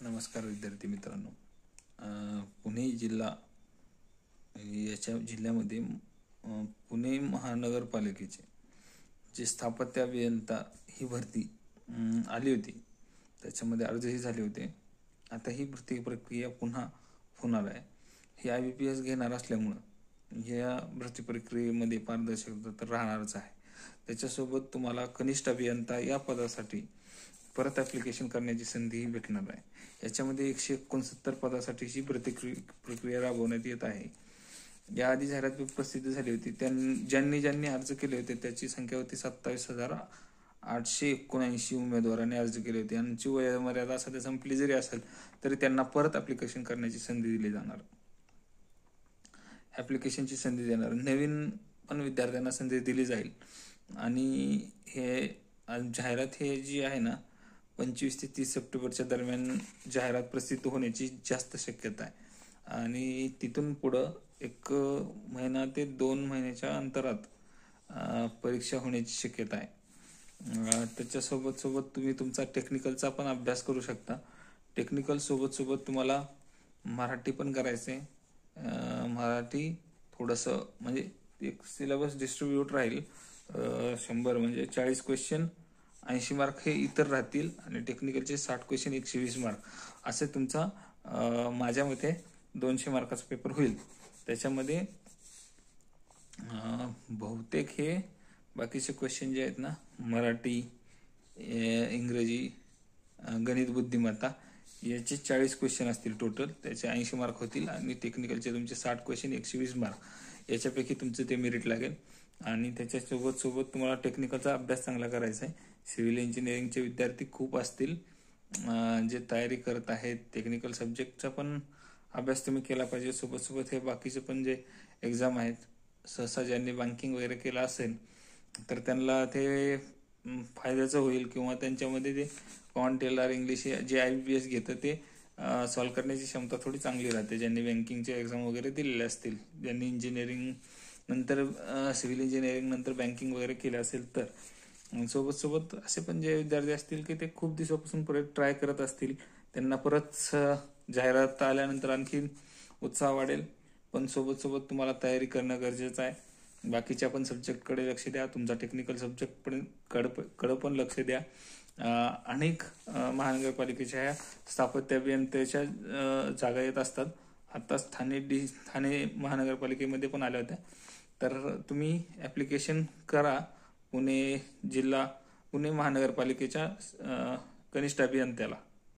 नमस्कार विद्यार्थी मित्रांनो. पुणे जिल्हा याच्या जिल्ह्यामध्ये पुणे महानगरपालिकेचे जे स्थापत्य अभियंता ही भरती आली होती. त्याच्यामध्ये अर्जही झाले होते. आता ही भरती प्रक्रिया पुन्हा होणार आहे. ही IBPS घेणार असल्यामुळं या भरती प्रक्रियेमध्ये पारदर्शकता तर राहणारच आहे. त्याच्यासोबत तुम्हाला कनिष्ठ अभियंता या पदासाठी परत ॲप्लिकेशन करण्याची संधीही भेटणार आहे. याच्यामध्ये 169 पदासाठीची प्रक्रिया राबवण्यात येत आहे. याआधी जाहिरात प्रसिद्ध झाली होती. ज्यांनी अर्ज केले होते त्याची संख्या होती 27,879 उमेदवारांनी अर्ज केले होते. यांची वयोमर्यादा सध्या संपली जरी असेल तरी त्यांना परत ॲप्लिकेशन करण्याची संधी दिली जाणार. ॲप्लिकेशनची संधी देणार. नवीन पण विद्यार्थ्यांना संधी दिली जाईल. आणि हे जाहिरात हे जी आहे ना 25 ते 30 सप्टेंबरच्या दरम्यान जाहिरात प्रसिद्ध होण्याची जास्त शक्यता आहे. आणि तिथून पुढं 1 महिना ते 2 महिन्याच्या अंतरात परीक्षा होण्याची शक्यता आहे. त्याच्यासोबत तुम्ही तुमचा टेक्निकलचा पण अभ्यास करू शकता. टेक्निकल सोबत तुम्हाला मराठी पण करायचं आहे. मराठी थोडंसं म्हणजे एक सिलेबस डिस्ट्रीब्यूट राहील. 100 म्हणजे 40 क्वेश्चन 80 मार्क हे इतर राहतील आणि टेक्निकलचे 60 क्वेश्चन 120 मार्क असे तुमचा माझ्या मते 200 मार्काचा पेपर होईल. त्याच्यामध्ये बहुतेक हे बाकीचे क्वेश्चन जे आहेत ना मराठी, इंग्रजी, गणित बुद्धिमत्ता याचे 40 क्वेश्चन असतील टोटल. त्याचे 80 मार्क होतील आणि टेक्निकलचे तुमचे 60 क्वेश्चन 120 मार्क याच्यापैकी तुमचं ते मेरिट लागेल. आणि त्याच्यासोबत तुम्हाला टेक्निकलचा अभ्यास चांगला करायचा आहे. सिव्हिल इंजिनिअरिंगचे विद्यार्थी खूप असतील जे तयारी करत आहेत. टेक्निकल सब्जेक्टचा पण अभ्यास तुम्ही केला पाहिजे. सोबत हे बाकीचे पण जे एक्झाम आहेत सहसा ज्यांनी बँकिंग वगैरे केलं असेल तर त्यांना ते फायद्याचं होईल. किंवा त्यांच्यामध्ये ते टेलर इंग्लिश जे IBPS घेतं ते सॉल्व्ह करण्याची क्षमता थोडी चांगली राहते. ज्यांनी बँकिंगचे एक्झाम वगैरे दिलेले असतील, ज्यांनी इंजिनिअरिंग नंतर सिव्हिल इंजिनिअरिंग नंतर बँकिंग वगैरे केलं असेल तर. सोबत असे पण जे विद्यार्थी असतील की ते खूप दिवसापासून परत ट्राय करत असतील त्यांना परत जाहिरात आल्यानंतर आणखी उत्साह वाढेल. पण सोबत तुम्हाला तयारी करणं गरजेचं आहे. बाकीच्या पण सब्जेक्टकडे लक्ष द्या. तुमचा टेक्निकल सब्जेक्ट पण कडे पण लक्ष द्या. अनेक महानगरपालिकेच्या ह्या स्थापत्य अभियंत्याच्या जागा येत असतात. आता ठाणे महानगरपालिकेमध्ये पण आल्या होत्या. तर तुम्ही ॲप्लिकेशन करा. पुणे महानगरपालिकेच्या कनिष्ठ अभियंत्याला.